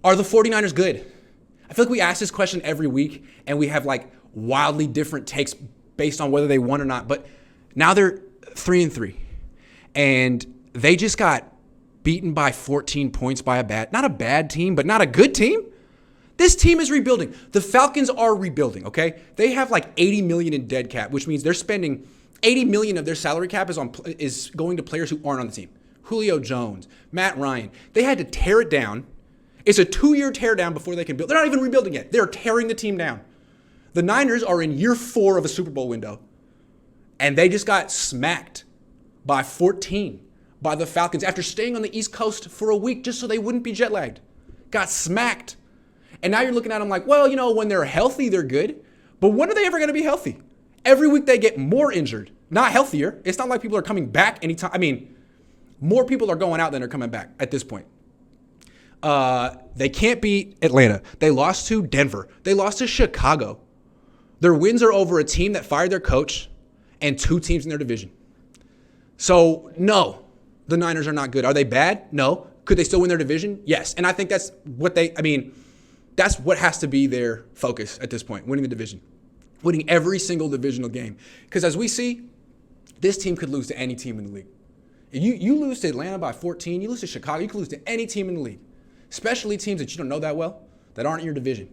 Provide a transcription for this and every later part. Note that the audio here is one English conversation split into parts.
Are the 49ers good? I feel like we ask this question every week, and we have like wildly different takes based on whether they won or not. But now they're 3-3, and they just got beaten by 14 points by not a bad team, but not a good team. This team is rebuilding. The Falcons are rebuilding, okay? They have like $80 million in dead cap, which means they're spending $80 million of their salary cap is going to players who aren't on the team. Julio Jones, Matt Ryan. They had to tear it down. It's a 2-year tear down before they can build. They're not even rebuilding yet. They're tearing the team down. The Niners are in year 4 of a Super Bowl window, and they just got smacked by 14 by the Falcons after staying on the East Coast for a week just so they wouldn't be jet lagged. Got smacked. And now you're looking at them like, well, you know, when they're healthy, they're good. But when are they ever going to be healthy? Every week they get more injured, not healthier. It's not like people are coming back anytime. I mean, more people are going out than are coming back at this point. They can't beat Atlanta. They lost to Denver. They lost to Chicago. Their wins are over a team that fired their coach and 2 teams in their division. So, no, the Niners are not good. Are they bad? No. Could they still win their division? Yes. And I think that's what that's what has to be their focus at this point, winning the division. Winning every single divisional game. Because as we see, this team could lose to any team in the league. You lose to Atlanta by 14, you lose to Chicago, you could lose to any team in the league. Especially teams that you don't know that well, that aren't in your division.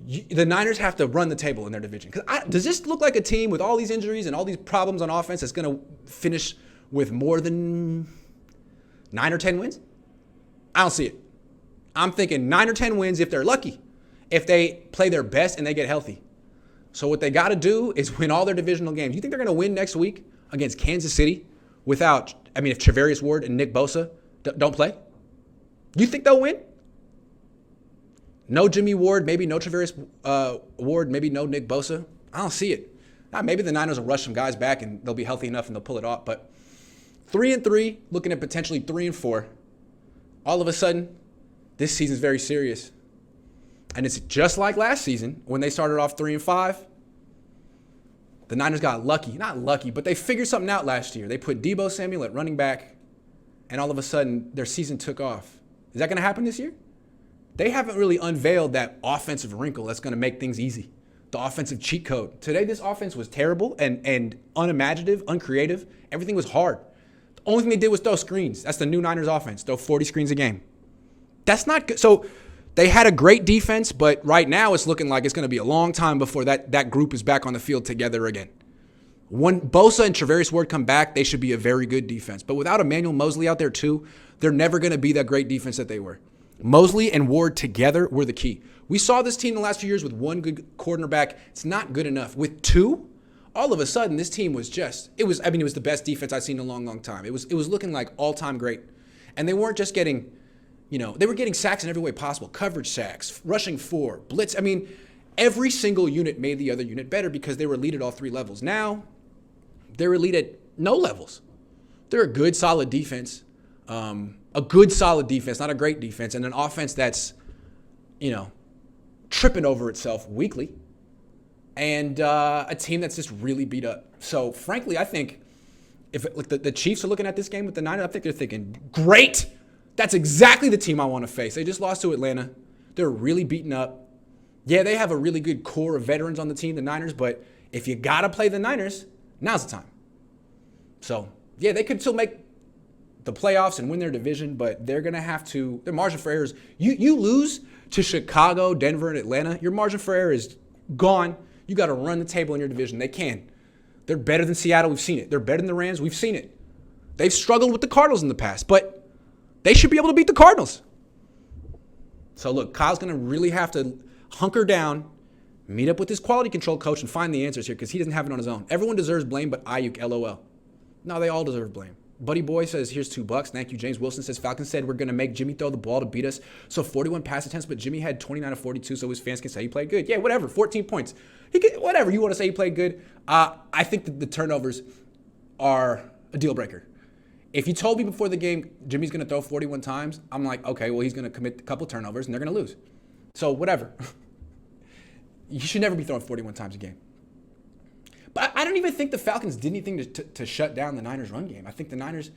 The Niners have to run the table in their division. Does this look like a team with all these injuries and all these problems on offense that's going to finish with more than 9 or 10 wins? I don't see it. I'm thinking 9 or 10 wins if they're lucky, if they play their best and they get healthy. So what they got to do is win all their divisional games. You think they're going to win next week against Kansas City if Charvarius Ward and Nick Bosa don't play? You think they'll win? No Jimmy Ward, maybe no Charvarius Ward, maybe no Nick Bosa. I don't see it. Maybe the Niners will rush some guys back and they'll be healthy enough and they'll pull it off. But 3-3, looking at potentially 3-4. All of a sudden, this season's very serious. And it's just like last season when they started off 3-5. The Niners got lucky. Not lucky, but they figured something out last year. They put Deebo Samuel at running back, and all of a sudden, their season took off. Is that going to happen this year? They haven't really unveiled that offensive wrinkle that's going to make things easy. The offensive cheat code. Today, this offense was terrible and unimaginative, uncreative. Everything was hard. The only thing they did was throw screens. That's the new Niners offense. Throw 40 screens a game. That's not good. So they had a great defense, but right now it's looking like it's going to be a long time before that group is back on the field together again. When Bosa and Charvarius Ward come back, they should be a very good defense. But without Emmanuel Mosley out there too, they're never going to be that great defense that they were. Mosley and Ward together were the key. We saw this team the last few years with one good cornerback. It's not good enough. With 2, all of a sudden this team was it was the best defense I've seen in a long, long time. It was looking like all-time great. And they weren't just getting, they were getting sacks in every way possible. Coverage sacks, rushing 4, blitz. Every single unit made the other unit better because they were elite at all 3 levels. Now, they're elite at no levels. They're a good, solid defense. Not a great defense, and an offense that's, tripping over itself weekly, and a team that's just really beat up. So, frankly, I think if the Chiefs are looking at this game with the Niners, I think they're thinking, great, that's exactly the team I want to face. They just lost to Atlanta. They're really beaten up. Yeah, they have a really good core of veterans on the team, the Niners, but if you got to play the Niners, now's the time. So, yeah, they could still make the playoffs and win their division, but they're going to have to, their margin for error is, you lose to Chicago, Denver, and Atlanta, your margin for error is gone. You got to run the table in your division. They can. They're better than Seattle. We've seen it. They're better than the Rams. We've seen it. They've struggled with the Cardinals in the past, but they should be able to beat the Cardinals. So, look, Kyle's going to really have to hunker down, meet up with his quality control coach, and find the answers here because he doesn't have it on his own. Everyone deserves blame but Ayuk, LOL. No, they all deserve blame. Buddy Boy says, here's $2. Thank you. James Wilson says, Falcons said we're going to make Jimmy throw the ball to beat us. So 41 pass attempts, but Jimmy had 29 of 42, so his fans can say he played good. Yeah, whatever. 14 points. Whatever you want to say he played good. I think that the turnovers are a deal breaker. If you told me before the game Jimmy's going to throw 41 times, I'm like, okay, well, he's going to commit a couple turnovers and they're going to lose. So whatever. You should never be throwing 41 times a game. But I don't even think the Falcons did anything to shut down the Niners' run game. I think the Niners,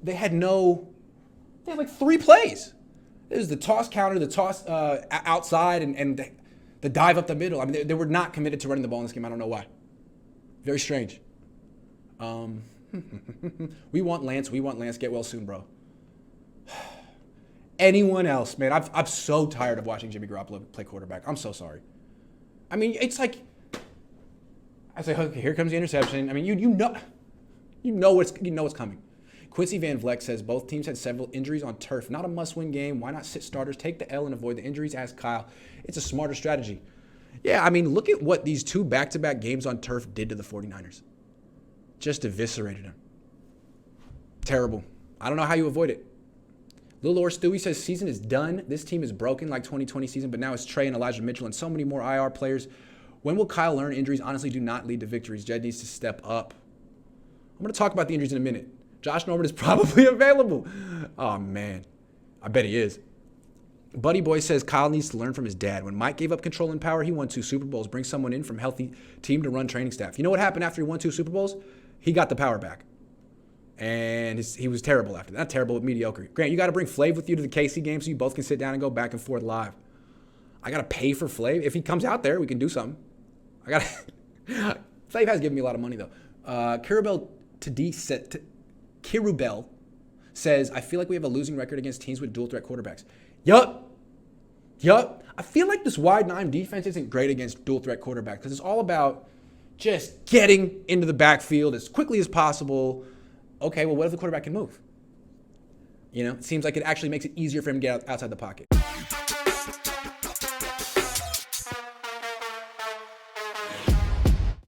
they had like 3 plays. It was the toss counter, the toss outside, and the dive up the middle. I mean, they were not committed to running the ball in this game. I don't know why. Very strange. We want Lance. We want Lance. Get well soon, bro. Anyone else, man? I'm so tired of watching Jimmy Garoppolo play quarterback. I'm so sorry. I mean, it's like I say, okay, here comes the interception. I mean, you know what's coming. Quincy Van Vleck says both teams had several injuries on turf. Not a must-win game. Why not sit starters, take the L, and avoid the injuries? Ask Kyle. It's a smarter strategy. Yeah, I mean, look at what these 2 back-to-back games on turf did to the 49ers. Just eviscerated them. Terrible. I don't know how you avoid it. Lil Or Stewie says season is done. This team is broken like 2020 season, but now it's Trey and Elijah Mitchell and so many more IR players. When will Kyle learn injuries honestly do not lead to victories? Jed needs to step up. I'm going to talk about the injuries in a minute. Josh Norman is probably available. Oh, man. I bet he is. Buddy Boy says Kyle needs to learn from his dad. When Mike gave up control and power, he won 2 Super Bowls. Bring someone in from healthy team to run training staff. You know what happened after he won 2 Super Bowls? He got the power back. And he was terrible after that. Not terrible, but mediocre. Grant, you got to bring Flav with you to the KC game so you both can sit down and go back and forth live. I got to pay for Flav. If he comes out there, we can do something. Flav has given me a lot of money, though. Kirubel says, I feel like we have a losing record against teams with dual threat quarterbacks. Yup. I feel like this wide 9 defense isn't great against dual threat quarterbacks because it's all about just getting into the backfield as quickly as possible. Okay, well, what if the quarterback can move? You know, it seems like it actually makes it easier for him to get outside the pocket.